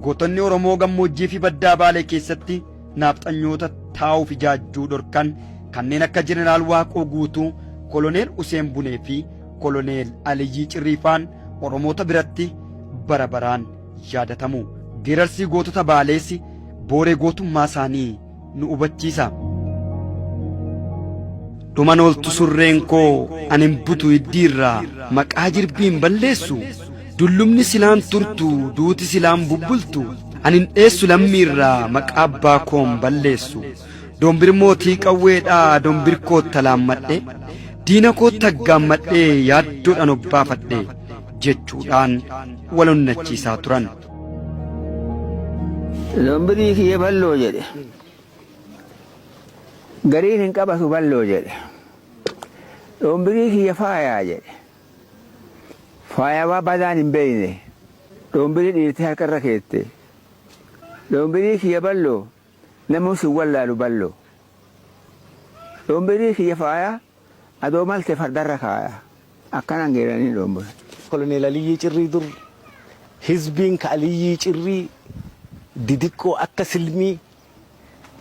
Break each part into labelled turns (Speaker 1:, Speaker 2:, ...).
Speaker 1: gootonni Oromoo gammoojjii fi baddaa Baalee keessatti naafxanyoota taa'uuf ijaajjuu dhorkan kanneen akka Jeneraal Waaqoo Guutuu, Koloneel Useen Bunee fi Koloneel Aliyyii Cirriifaan Oromoota biratti bara baraan yaadatamu. Geerarsi gootota Baalees booree gootummaa isaanii nu hubachiisa. Dhuman oltu surreen koo anin butu iddiirraa maqaa jirbiin balleessu. Dullumni silaan turtu duuti silaan bubbultu anin dheessu lammiirraa maqaa abbaa koon balleessu. Dombir mootii qawweedhaa dombir kootta laammadhe diina kootta gaammadhee yaaddoodhaan obbaafadhe jechuudhaan wal onnachiisaa turan.
Speaker 2: Dombirii kiyya balloo jedhe gariin hin qabatu balloo jedhe dombirii kiyya faayaa jedhe faayawaa badaan hin beeyne dombirii dhiirtee harkarra keette dombirii kiyya balloo namus hin wallaalu balloo dombirii kiyya faayaa adoo malte fardarra kaaya akkanan geeranii dombira.
Speaker 3: Koloneel Aliyyii Cirrii dur hizbiin ka Aliyyii Cirrii didiqqoo akka silmii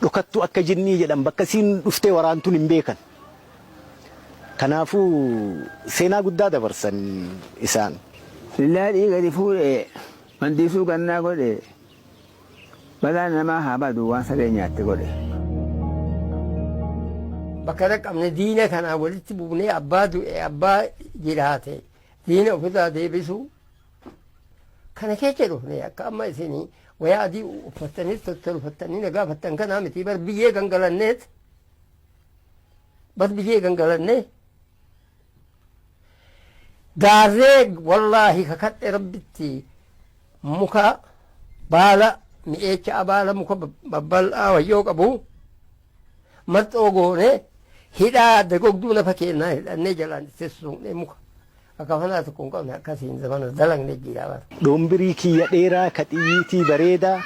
Speaker 3: dhokattuu akka jinnii jedhan bakka siin dhuftee waraantuun hin beekan. Kanaafuu seenaa guddaa dabarsan isaan.
Speaker 2: Lillaa dhiigadi fuudhee mandiisuu gannaa godhee balaan namaa haa badu waan saree nyaatte godhe.
Speaker 4: Bakka dhaqqabne diina kanaa walitti buunee abbaa du'e abbaa jiraate diina ofirraa deebisuu kana keessa dhufne akka amma isinii wayaa adii uffattanii tottolfattanii nagaa fattan kanaa miti bar biyyee gangalanneet bar biyyee gangalannee gaarree wallaahi kakadhe rabbitti muka baala mi'eecha baala muka babbal'aa wayyoo qabu marxoo goonee hidhaa dagogduu lafa kennaa hidhannee jalaan sessuunee muka akka fanaa tokko hin qabne akkasiin zamana dalagne jiraaba.
Speaker 3: Dombirii kiyya dheeraa ka xiyyiitii bareedaa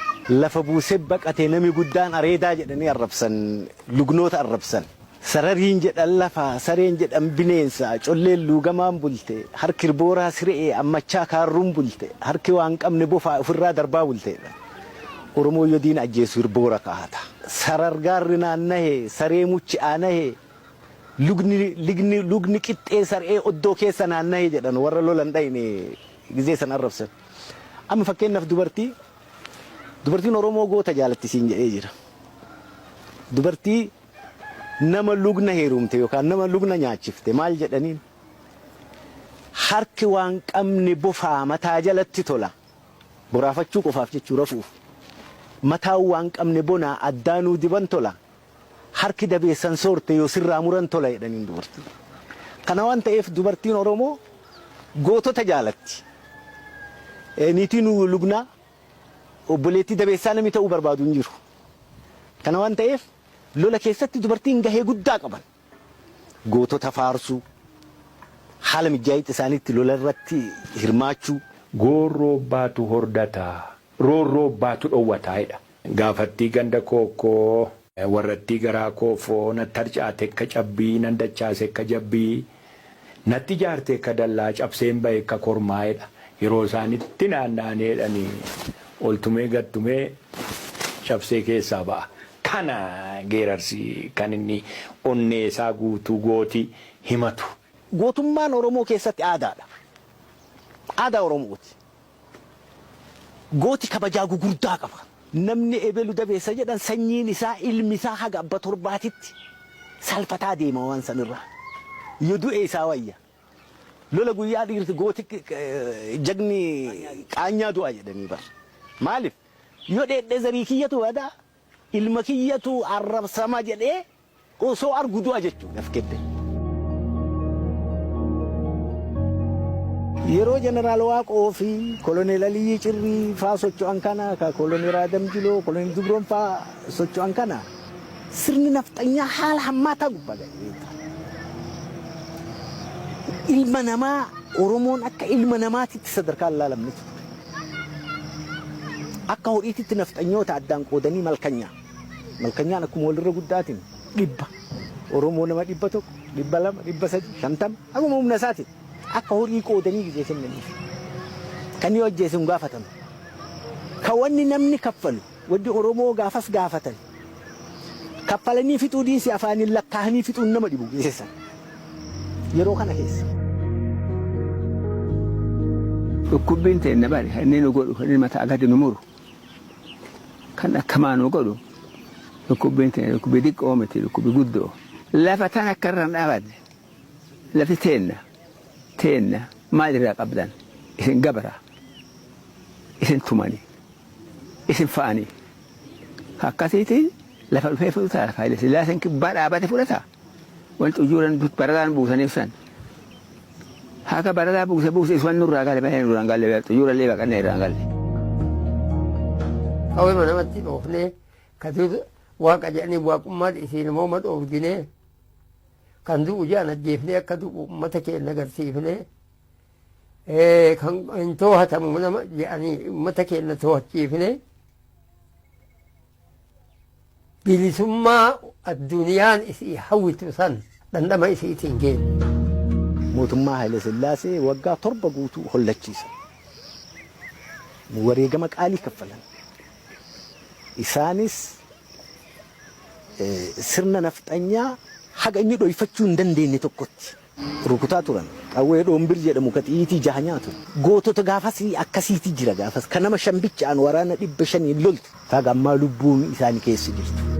Speaker 3: lafa buusee baqatee nami guddaan areedaa jedhanii arrabsan lugnoota arrabsan. Sarariin jedhan lafa sareen jedhan bineensa colleen luugamaan bulte harki booraa siree ammachaa kaarruun bulte harki waan qabne bofaa ofirraa darbaa bulteedha. Oromoo yoo diina ajjeesu hirboora kaa'ata. Sarargaarri naannahee saree muchi aanahee lugni qixxee saree oddoo keessa naannahee jedhan warra lolan dhayne gizee san arrabsan. Amma fakkeenyaaf dubartiin Oromoo goota jaalattisiin jedhee jira. Dubartii nama lugna heerumte yookaan nama lugna nyaachifte maal jedhaniin harki waan qabne bofaa mataa jalatti tola boraafachuu qofaaf jechuu rafuuf. Mataa waan qabne bonaa addaanuu diban tola harki dabeessan soorte yoo sirraa muran tola jedhaniin dubartii. Kana waan ta'eef dubartiin Oromoo gootota jaalatti. Niitiin lugnaa obboleettii dabeessaa namni ta'uu barbaadu hin jiru. Kana waan ta'eef lola keessatti dubartiin gahee guddaa qaban. Gootota faarsuu haala mijaa'ina isaaniitti lola irratti hirmaachuu.
Speaker 5: Goorroo baatu hordataa. Roorroo baatu dhowwataa'edha. Gaafattii ganda kookoo warrattii garaa koofoo natti harcaate akka cabbii nan dachaase akka jabbii natti jaarte akka dallaa cabseen ba'e akka kormaa'edha. Yeroo isaanitti naanna'aneedhanii oltumee gattumee cabsee keessaa ba'a. Kana geerarsi kan inni onnee isaa guutuu gootii himatu.
Speaker 3: Gootummaan Oromoo keessatti aadaadha. Aadaa Oromooti. Gooti kabajaa gugurdaa qaba. Namni ebelu dabeessa jedhan sanyiin isaa ilmi isaa haga abba torbaatitti salphataa deema waan sanirraa. Yoo du'e isaa wayya. Lola guyyaa dhiirti gooti jagni qaanyaa du'a jedhanii bar. Maaliif? Yoo dheedhee zarii kiyyatu wadaa ilma kiyyatu arrabsama jedhee osoo argu du'a jechuudha afkedde. Yeroo Jeneraal Waaqoo fi Koloneel Aliyyii Cirrii faa socho'an kana ka Koloneel Adam Jiloo Koloneel Dubroon faa socho'an kana sirni nafxanyaa haala hammaataa gubbaa ga'e. Ilma namaa Oromoon akka ilma namaatitti sadarkaa ilaalamne. Akka horiititti nafxanyoota addaan qoodanii malkanyaa. Malkanyaan akkuma walirra guddaatiin dhibba. Oromoo nama 100, 200, 300, 50 akkuma humna isaatiin. Akka horii qoodanii gizee kennaniif. Kan yoo ajjeese hin gaafatamu. kawanni namni kaffalu waddi Oromoo gaafas gaafatan kaffalanii fixuu diinsi afaaniin lakkaa'anii fixuun nama dhibu geessan yeroo kana keessa.
Speaker 2: Dhukkubbiin ta'e na bari inni nu godhu inni mataa gadi nu muru kan akkamaa nu godhu dhukkubbiin ta'e dhukkubii xiqqoo miti dhukkubii guddoo lafa tan akka irraan dhaabadde lafti teenna maal irraa qabdan isin gabara isin tumanii isin fa'anii akkasiitiin lafa dhufee fudhataa Haayile Sillaaseen kibbaa dhaabate fudhata wanti ujuuran barataan buusaniif san haka barataa buuse iswan nurraa galee bahee nurraan galee ujuuran lee baqannee irraan galee.
Speaker 4: Kawwee namatti dhoofnee katuutu waaqa jedhanii waaqummaa isiin immoo madhoofginee kan du'u jedhan ajjeefnee akka du'u uummata keenya agarsiifnee kan hin to'atamu nama jedhanii uummata keenya to'achiifnee bilisummaa addunyaan isii hawwitu san dhandhama isiitiin geenne.
Speaker 3: Mootummaa Haayile Sillaasee waggaa 7 guutuu hollachiisa. Wareegama qaalii kaffalan. Isaanis sirna nafxanyaa haga inni dhoyfachuu hin dandeenye tokkotti rukutaa turan. Qawwee dhombir jedhamu ka xiyiitii jaha nyaatu. Gootota gaafas akkasiitii jira gaafas. Kan nama 5 bichaan waraana 500 loltu. Taga ammaa lubbuun isaanii keessa jirtu.